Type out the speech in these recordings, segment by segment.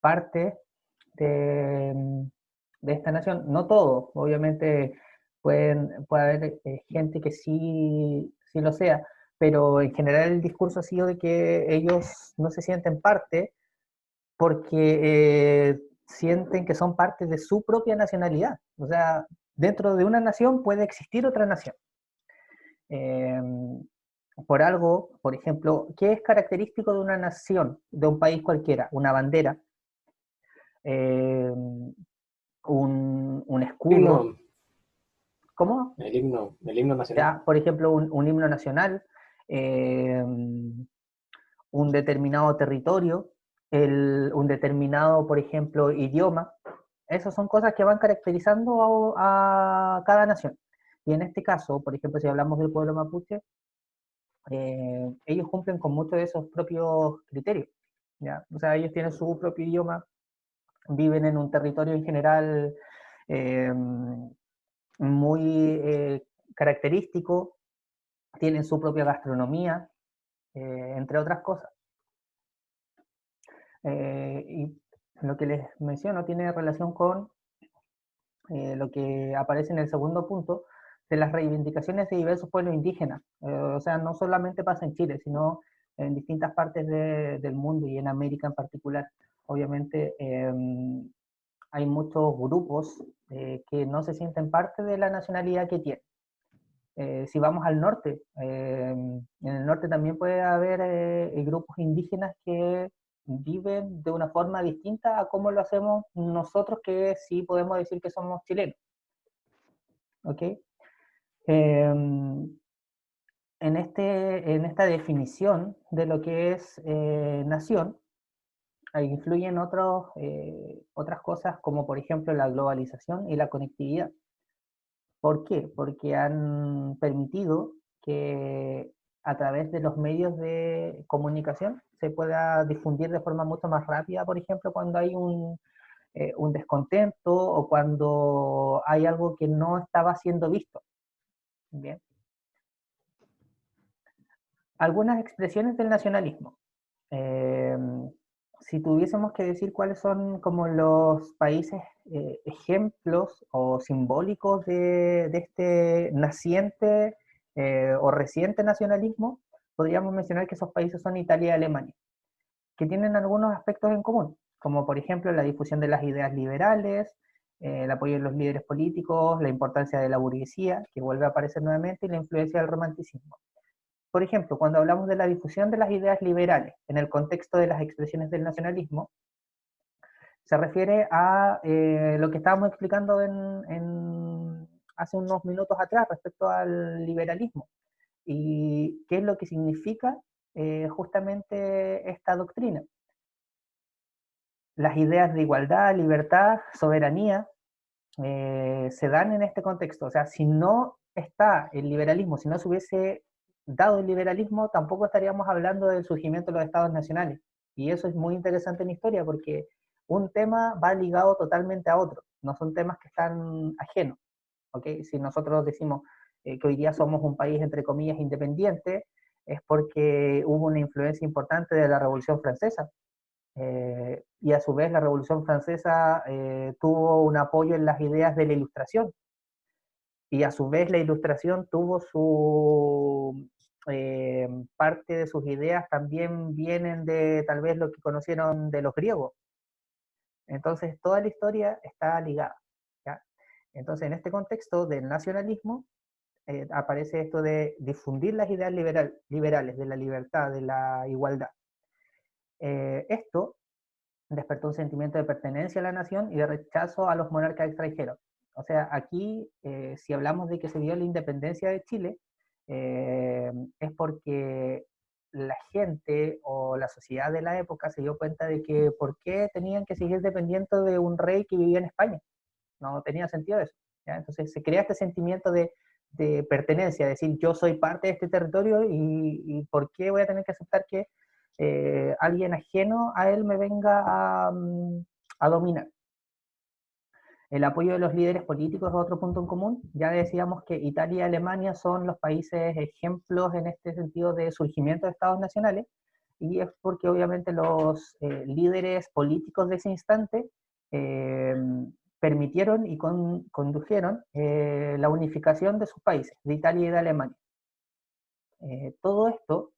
parte de, de esta nación. No todo, obviamente puede haber gente que sí lo sea, pero en general el discurso ha sido de que ellos no se sienten parte porque sienten que son parte de su propia nacionalidad. O sea, dentro de una nación puede existir otra nación. Eh, por algo, por ejemplo, ¿qué es característico de una nación, de un país cualquiera? Una bandera, eh, un escudo. Himno, ¿Cómo? el himno nacional. Ya, por ejemplo, un himno nacional, eh, un determinado territorio, un determinado, por ejemplo, idioma. Esas son cosas que van caracterizando a cada nación. Y en este caso, por ejemplo, si hablamos del pueblo mapuche, ellos cumplen con muchos de esos propios criterios. ¿Ya? O sea, ellos tienen su propio idioma, viven en un territorio en general eh, muy característico, tienen su propia gastronomía, entre otras cosas. Y lo que les menciono tiene relación con lo que aparece en el segundo punto de las reivindicaciones de diversos pueblos indígenas. O sea, no solamente pasa en Chile, sino en distintas partes del mundo y en América en particular. Obviamente hay muchos grupos que no se sienten parte de la nacionalidad que tienen. Si vamos al norte, en el norte también puede haber grupos indígenas que viven de una forma distinta a cómo lo hacemos nosotros, que sí podemos decir que somos chilenos. ¿Ok? En esta definición de lo que es nación, influyen otras cosas como por ejemplo la globalización y la conectividad. ¿Por qué? Porque han permitido que a través de los medios de comunicación se pueda difundir de forma mucho más rápida, por ejemplo, cuando hay un descontento o cuando hay algo que no estaba siendo visto. Bien. Algunas expresiones del nacionalismo. Eh, si tuviésemos que decir cuáles son como los países ejemplos o simbólicos de este naciente o reciente nacionalismo, podríamos mencionar que esos países son Italia y Alemania, que tienen algunos aspectos en común, como por ejemplo la difusión de las ideas liberales, el apoyo de los líderes políticos, la importancia de la burguesía, que vuelve a aparecer nuevamente, y la influencia del romanticismo. Por ejemplo, cuando hablamos de la difusión de las ideas liberales en el contexto de las expresiones del nacionalismo, se refiere a lo que estábamos explicando hace unos minutos atrás respecto al liberalismo y qué es lo que significa justamente esta doctrina. Las ideas de igualdad, libertad, soberanía se dan en este contexto. O sea, si no está el liberalismo, si no se hubiese dado el liberalismo, tampoco estaríamos hablando del surgimiento de los estados nacionales. Y eso es muy interesante en historia porque un tema va ligado totalmente a otro, no son temas que están ajenos. ¿Okay? Si nosotros decimos que hoy día somos un país, entre comillas, independiente, es porque hubo una influencia importante de la Revolución Francesa. Y a su vez la Revolución Francesa tuvo un apoyo en las ideas de la Ilustración, y a su vez la Ilustración tuvo parte de sus ideas también vienen de tal vez lo que conocieron de los griegos. Entonces toda la historia está ligada. ¿Ya? Entonces en este contexto del nacionalismo aparece esto de difundir las ideas liberales, de la libertad, de la igualdad. Esto despertó un sentimiento de pertenencia a la nación y de rechazo a los monarcas extranjeros. O sea, aquí, si hablamos de que se dio la independencia de Chile, es porque la gente o la sociedad de la época se dio cuenta de que por qué tenían que seguir dependiendo de un rey que vivía en España. No tenía sentido eso. ¿Ya? Entonces se crea este sentimiento de pertenencia, decir yo soy parte de este territorio y por qué voy a tener que aceptar que alguien ajeno a él me venga a dominar. El apoyo de los líderes políticos es otro punto en común. Ya decíamos que Italia y Alemania son los países ejemplos en este sentido de surgimiento de estados nacionales. y es porque obviamente los líderes políticos de ese instante permitieron y condujeron la unificación de sus países, de Italia y de Alemania. Todo esto,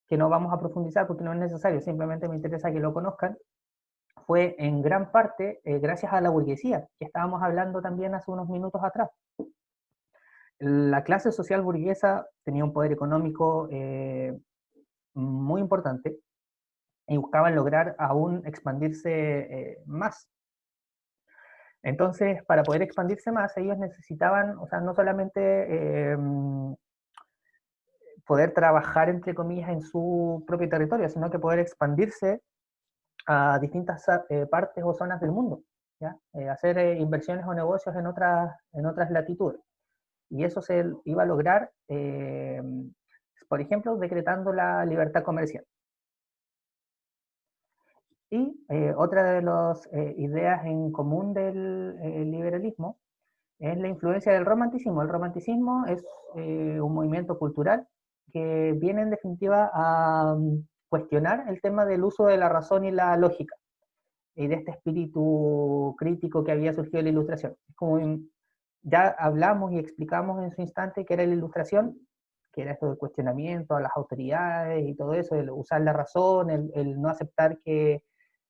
que no vamos a profundizar porque no es necesario, simplemente me interesa que lo conozcan, fue en gran parte gracias a la burguesía, que estábamos hablando también hace unos minutos atrás. La clase social burguesa tenía un poder económico muy importante y buscaban lograr aún expandirse más. Entonces, para poder expandirse más, ellos necesitaban, o sea, no solamente poder trabajar, entre comillas, en su propio territorio, sino que poder expandirse a distintas partes o zonas del mundo, ¿ya? Hacer inversiones o negocios en otras latitudes. Y eso se iba a lograr, por ejemplo, decretando la libertad comercial. Y otra de las ideas en común del liberalismo es la influencia del romanticismo. El romanticismo es un movimiento cultural que viene en definitiva a cuestionar el tema del uso de la razón y la lógica, y de este espíritu crítico que había surgido de la Ilustración. Es como ya hablamos y explicamos en su instante que era la Ilustración, que era esto del cuestionamiento a las autoridades y todo eso, el usar la razón, el no aceptar que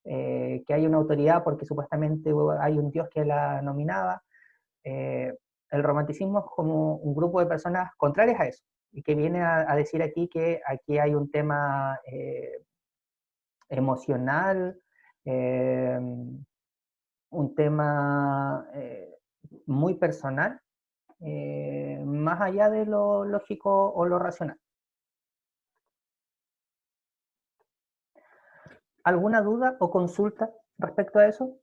hay una autoridad porque supuestamente hay un dios que la nominaba. El romanticismo es como un grupo de personas contrarias a eso, y que viene a decir aquí que aquí hay un tema emocional, eh, un tema muy personal, más allá de lo lógico o lo racional. ¿Alguna duda o consulta respecto a eso?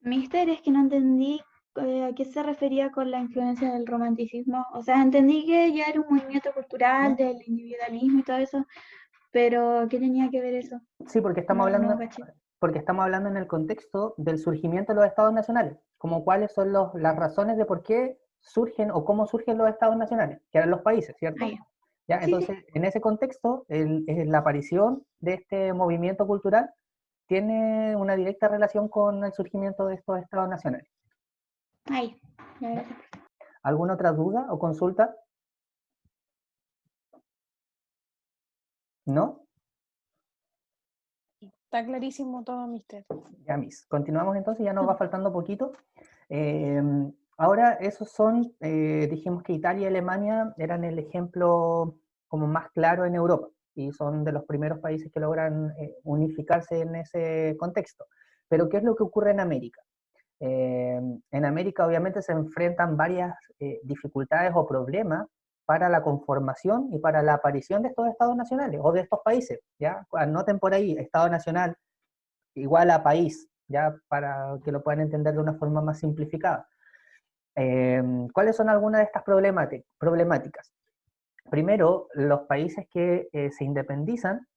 Mister, es que no entendí a qué se refería con la influencia del romanticismo. O sea, entendí que ya era un movimiento cultural del individualismo y todo eso, pero ¿qué tenía que ver eso? Sí, No, no caché. porque estamos hablando en el contexto del surgimiento de los estados nacionales, como cuáles son las razones de por qué surgen o cómo surgen los estados nacionales, que eran los países, ¿cierto? Ah, ya. ¿Ya? Sí, sí. Entonces, en ese contexto, la aparición de este movimiento cultural tiene una directa relación con el surgimiento de estos estados nacionales. Ahí. Ya, ¿Ya? gracias. ¿Alguna otra duda o consulta? ¿No? Está clarísimo todo, mister. Ya, mis. Continuamos entonces, ya nos va faltando poquito. Eh, Ahora, esos son, dijimos que Italia y Alemania eran el ejemplo como más claro en Europa, y son de los primeros países que logran unificarse en ese contexto. Pero, ¿qué es lo que ocurre en América? En América obviamente se enfrentan varias dificultades o problemas para la conformación y para la aparición de estos estados nacionales o de estos países, ¿ya? Anoten por ahí, estado nacional igual a país, ya para que lo puedan entender de una forma más simplificada. ¿Cuáles son algunas de estas problemáticas? Primero, los países que se independizan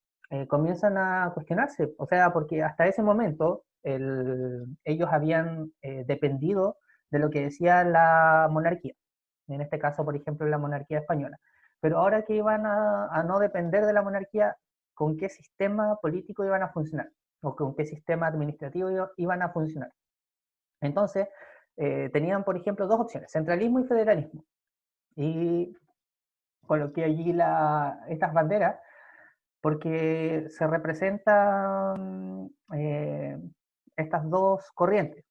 comienzan a cuestionarse, o sea, porque hasta ese momento ellos habían dependido de lo que decía la monarquía, en este caso, por ejemplo, la monarquía española. Pero ahora que iban a no depender de la monarquía, ¿con qué sistema político iban a funcionar? ¿O con qué sistema administrativo iban a funcionar? Entonces, tenían, por ejemplo, dos opciones, centralismo y federalismo. Y coloqué allí estas banderas porque se representan estas dos corrientes,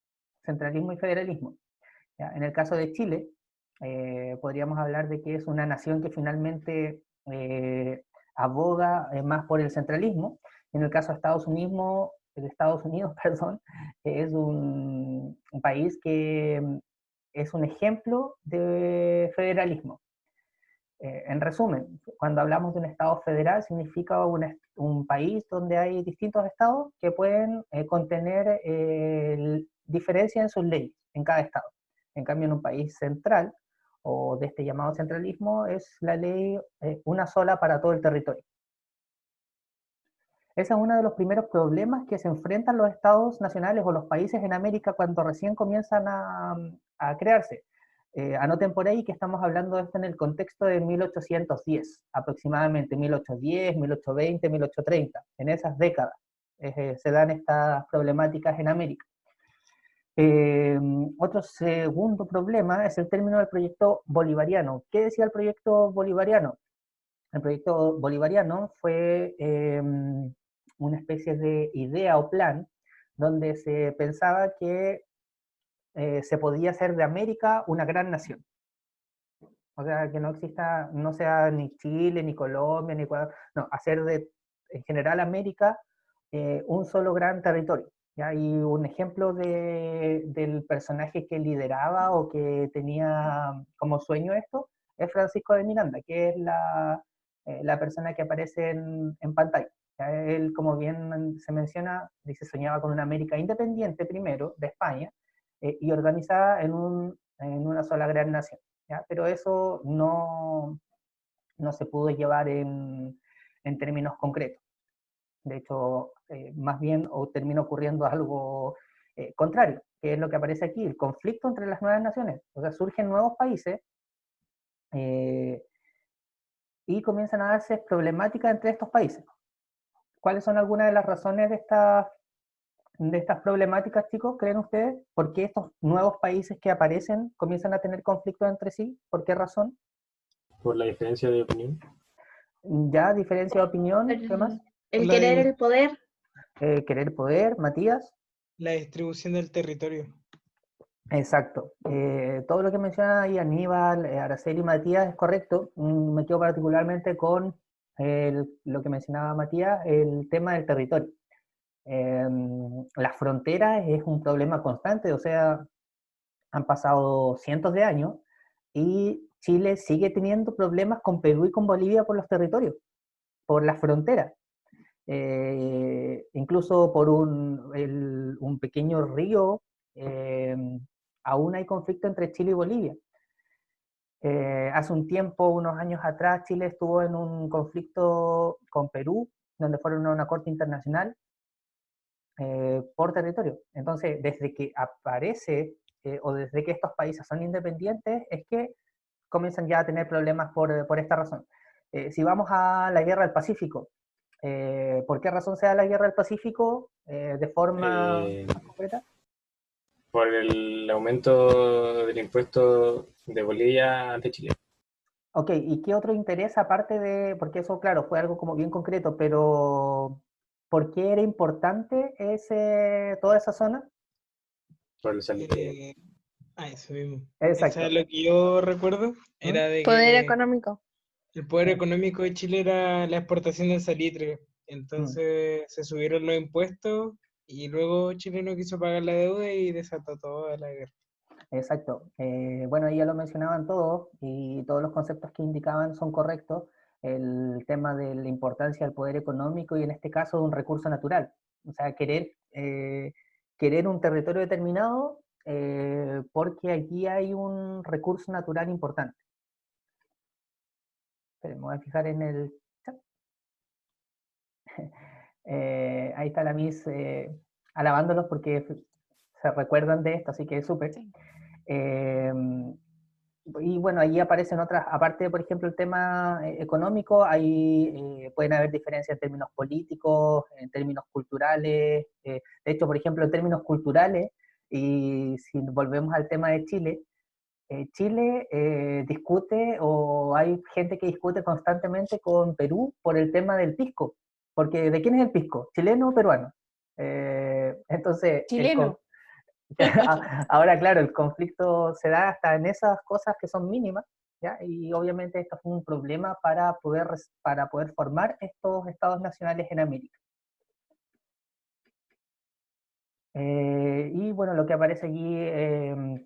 centralismo y federalismo. ¿Ya? En el caso de Chile, podríamos hablar de que es una nación que finalmente aboga más por el centralismo. En el caso de Estados Unidos, perdón, es un país que es un ejemplo de federalismo. En resumen, cuando hablamos de un Estado federal, significa un país donde hay distintos estados que pueden contener diferencias en sus leyes en cada estado. En cambio, en un país central, o de este llamado centralismo, es la ley una sola para todo el territorio. Ese es uno de los primeros problemas que se enfrentan los estados nacionales o los países en América cuando recién comienzan a crearse. Anoten por ahí que estamos hablando de esto en el contexto de 1810, aproximadamente 1810, 1820, 1830, en esas décadas se dan estas problemáticas en América. Otro segundo problema es el término del proyecto bolivariano. ¿Qué decía el proyecto bolivariano? El proyecto bolivariano fue una especie de idea o plan donde se pensaba que se podía hacer de América una gran nación. O sea, que no exista, no sea ni Chile, ni Colombia, ni Ecuador, no, hacer de, en general, América un solo gran territorio. ¿Ya? Y un ejemplo del personaje que lideraba o que tenía como sueño esto es Francisco de Miranda, que es la persona que aparece en pantalla. ¿Ya? Él, como bien se menciona, dice, soñaba con una América independiente primero, de España, y organizada en una sola gran nación. ¿Ya? Pero eso no se pudo llevar en términos concretos. De hecho, más bien termina ocurriendo algo contrario, que es lo que aparece aquí, el conflicto entre las nuevas naciones. O sea, surgen nuevos países eh, y comienzan a darse problemáticas entre estos países. ¿Cuáles son algunas de las razones de estas problemáticas, chicos, creen ustedes? ¿Por qué estos nuevos países que aparecen comienzan a tener conflictos entre sí? ¿Por qué razón? Por la diferencia de opinión. Ya, diferencia de opinión, ¿qué más? El La querer de- el poder. Querer poder, Matías. La distribución del territorio. Exacto. Todo lo que menciona ahí Aníbal, Araceli y Matías es correcto. Me quedo particularmente con lo que mencionaba Matías, el tema del territorio. Las fronteras es un problema constante, o sea, han pasado cientos de años y Chile sigue teniendo problemas con Perú y con Bolivia por los territorios, por las fronteras. Incluso por un pequeño río, eh, aún hay conflicto entre Chile y Bolivia. Hace un tiempo, unos años atrás, Chile estuvo en un conflicto con Perú, donde fueron a una corte internacional por territorio. Entonces, desde que aparece o desde que estos países son independientes, es que comienzan ya a tener problemas por esta razón. Si vamos a la guerra del Pacífico, ¿por qué razón se da la guerra del Pacífico de forma más concreta? Por el aumento del impuesto de Bolivia ante Chile. Ok, ¿y qué otro interés aparte de, porque eso claro, fue algo como bien concreto, pero ¿por qué era importante toda esa zona? Por el salitre. Eso mismo. Exacto. Eso es lo que yo recuerdo, era de Poder que económico. el poder económico de Chile era la exportación del salitre. Mm. Entonces se subieron los impuestos y luego Chile no quiso pagar la deuda y desató toda la guerra. Exacto. Bueno, ahí ya lo mencionaban todos y todos los conceptos que indicaban son correctos. El tema de la importancia del poder económico y en este caso de un recurso natural. O sea, querer un territorio determinado porque allí hay un recurso natural importante. Esperen, me voy a fijar en el chat. Ahí está la Miss alabándolos porque se recuerdan de esto, así que es súper. Sí. Y bueno, ahí aparecen otras, aparte, por ejemplo, el tema económico, ahí pueden haber diferencias en términos políticos, en términos culturales. De hecho, por ejemplo, en términos culturales, y si volvemos al tema de Chile, Chile discute o hay gente que discute constantemente con Perú por el tema del pisco. Porque ¿de quién es el pisco? ¿Chileno o peruano? Entonces, Chileno. ahora, claro, el conflicto se da hasta en esas cosas que son mínimas, ¿ya? Y obviamente esto fue un problema para poder formar estos estados nacionales en América. Y bueno, lo que aparece allí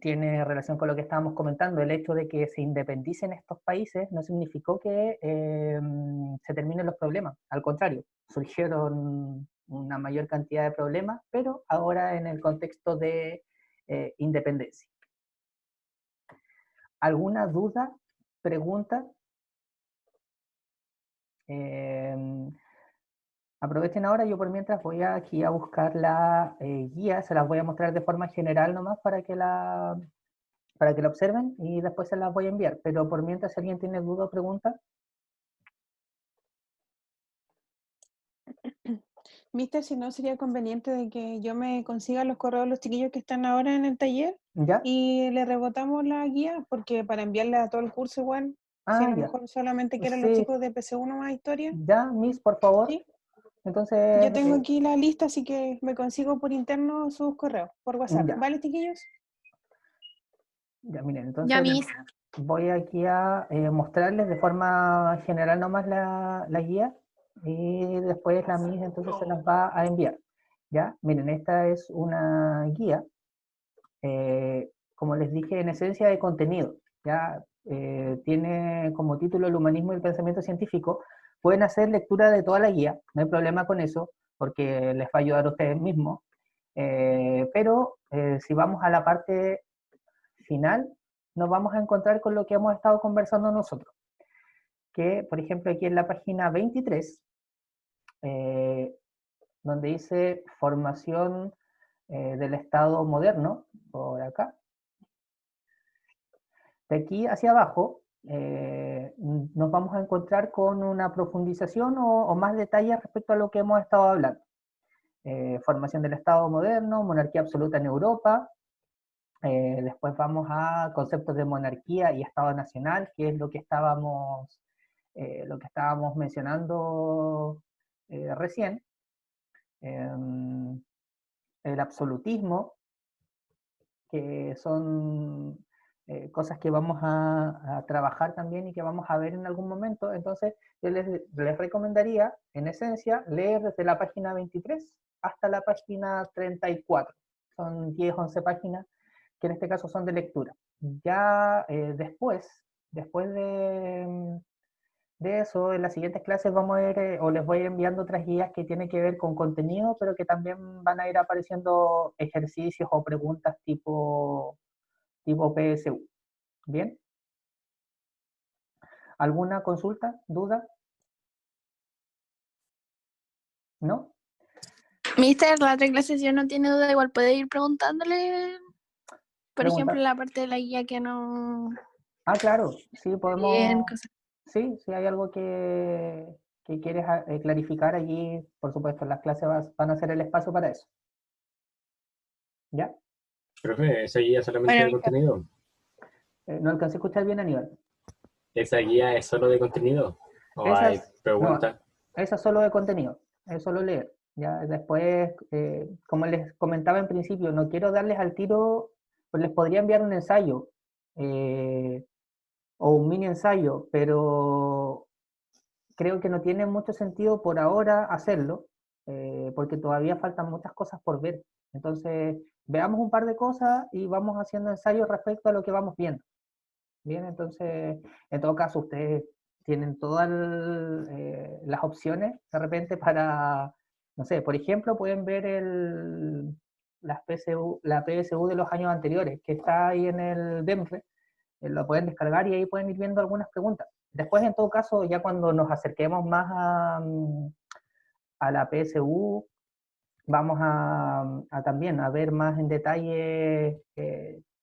tiene relación con lo que estábamos comentando. El hecho de que se independicen estos países no significó que se terminen los problemas. Al contrario, surgieron una mayor cantidad de problemas, pero ahora en el contexto de independencia. ¿Alguna duda? ¿Pregunta? Aprovechen ahora, yo por mientras voy aquí a buscar la guía, se las voy a mostrar de forma general nomás para que para que la observen y después se las voy a enviar. Pero por mientras, si alguien tiene duda o pregunta. Mister, si no sería conveniente de que yo me consiga los correos de los chiquillos que están ahora en el taller ¿Ya? y le rebotamos la guía, porque para enviarle a todo el curso igual, si a lo Ya. mejor solamente quieren los Sí, chicos de PC1 más historia. ya, Miss, por favor. Sí, Entonces, yo tengo aquí la lista, así que me consigo por interno sus correos, por WhatsApp. ya. ¿Vale, chiquillos? Ya, miren, Ya, entonces Miss. voy aquí a mostrarles de forma general nomás la guía y después la Miss entonces se las va a enviar. ¿Ya? Miren, esta es una guía, como les dije, en esencia de contenido. ¿Ya? Tiene como título El humanismo y el pensamiento científico. Pueden hacer lectura de toda la guía, no hay problema con eso, porque les va a ayudar a ustedes mismos. Pero si vamos a la parte final, nos vamos a encontrar con lo que hemos estado conversando nosotros. Que, por ejemplo, aquí en la página 23, donde dice formación del Estado moderno, por acá, de aquí hacia abajo, nos vamos a encontrar con una profundización o más detalles respecto a lo que hemos estado hablando. Formación del Estado moderno, monarquía absoluta en Europa. Después vamos a conceptos de monarquía y Estado nacional, que es lo que estábamos mencionando recién. El absolutismo, que son cosas que vamos a trabajar también y que vamos a ver en algún momento. Entonces, yo les recomendaría, en esencia, leer desde la página 23 hasta la página 34. Son 10, 11 páginas que en este caso son de lectura. Ya después de eso, en las siguientes clases vamos a ver, o les voy a ir enviando otras guías que tienen que ver con contenido, pero que también van a ir apareciendo ejercicios o preguntas tipo PSU. ¿Bien? ¿Alguna consulta, duda? ¿No? Mister, la otra clase si yo no tiene duda, igual puede ir preguntándole, por Pregunta. ejemplo, la parte de la guía que no Claro, sí, bien, podemos, cosas. sí, si hay algo que quieres clarificar allí, por supuesto, las clases van a ser el espacio para eso. ¿Ya? Profe, ¿esa guía es solamente Bueno, de contenido? No alcancé a escuchar bien, Aníbal. ¿Esa guía es solo de contenido? ¿O hay No, preguntas? esa es solo de contenido, es solo leer. Ya después, como les comentaba en principio, no quiero darles al tiro, pues les podría enviar un ensayo o un mini ensayo, pero creo que no tiene mucho sentido por ahora hacerlo, porque todavía faltan muchas cosas por ver. Entonces, veamos un par de cosas y vamos haciendo ensayos respecto a lo que vamos viendo. Bien, entonces, en todo caso, ustedes tienen todas las opciones de repente para, no sé, por ejemplo, pueden ver la PSU de los años anteriores, que está ahí en el DEMRE, lo pueden descargar y ahí pueden ir viendo algunas preguntas. Después, en todo caso, ya cuando nos acerquemos más a la PSU, vamos a también a ver más en detalle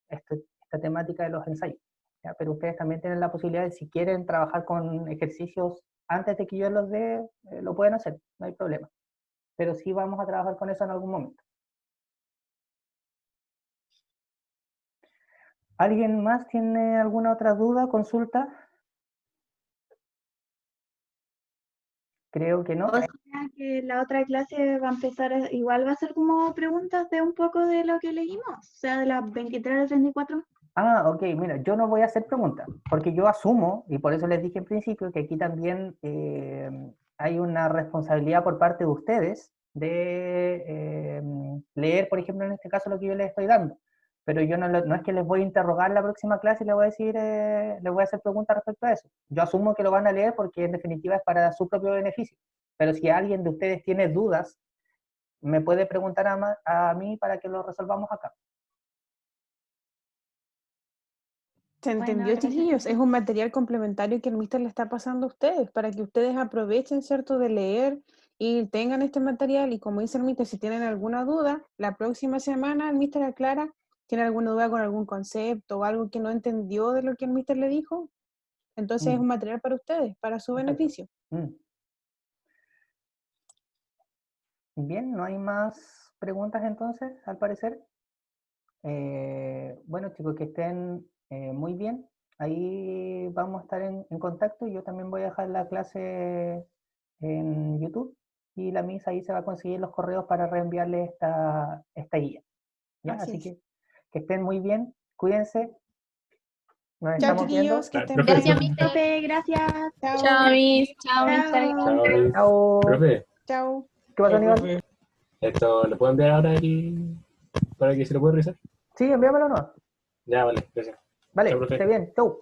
esta temática de los ensayos. ¿Ya? Pero ustedes también tienen la posibilidad de, si quieren trabajar con ejercicios antes de que yo los dé, lo pueden hacer, no hay problema. Pero sí vamos a trabajar con eso en algún momento. ¿Alguien más tiene alguna otra duda, consulta? Creo que no. O sea que la otra clase va a empezar, igual va a ser como preguntas de un poco de lo que leímos, o sea, de las 23 a 34. Ok, mira, yo no voy a hacer preguntas, porque yo asumo, y por eso les dije en principio, que aquí también hay una responsabilidad por parte de ustedes de leer, por ejemplo, en este caso lo que yo les estoy dando. Pero yo no es que les voy a interrogar la próxima clase y les voy a decir, les voy a hacer preguntas respecto a eso. Yo asumo que lo van a leer porque en definitiva es para su propio beneficio. Pero si alguien de ustedes tiene dudas, me puede preguntar a mí para que lo resolvamos acá. ¿Se Bueno, entendió, gracias. chiquillos? Es un material complementario que el mister le está pasando a ustedes para que ustedes aprovechen, ¿cierto?, de leer y tengan este material. Y como dice el mister, si tienen alguna duda, la próxima semana el mister aclara tiene alguna duda con algún concepto o algo que no entendió de lo que el mister le dijo, entonces es un material para ustedes, para su Perfecto. beneficio. Bien, ¿no hay más preguntas entonces, al parecer? Bueno, chicos, que estén muy bien. Ahí vamos a estar en contacto. Yo también voy a dejar la clase en YouTube y la Miss ahí se va a conseguir los correos para reenviarle esta guía. ¿Ya? Así Así es. que estén muy bien, cuídense. Nos Chao, estamos viendo. chiquillos, que estén Profe, Gracias, bien. mister. Profe, gracias. Chao. Chao, Miss. Chao, Mister. Chao. chao, Miss. Chao. Profe, Chao. ¿Qué pasó, Chao, Aníbal? profe. ¿esto lo puedo enviar ahora para que se lo pueda revisar? Sí, envíamelo, ¿no? Ya, vale, gracias. Vale, Chao, que profe. esté bien. Chau.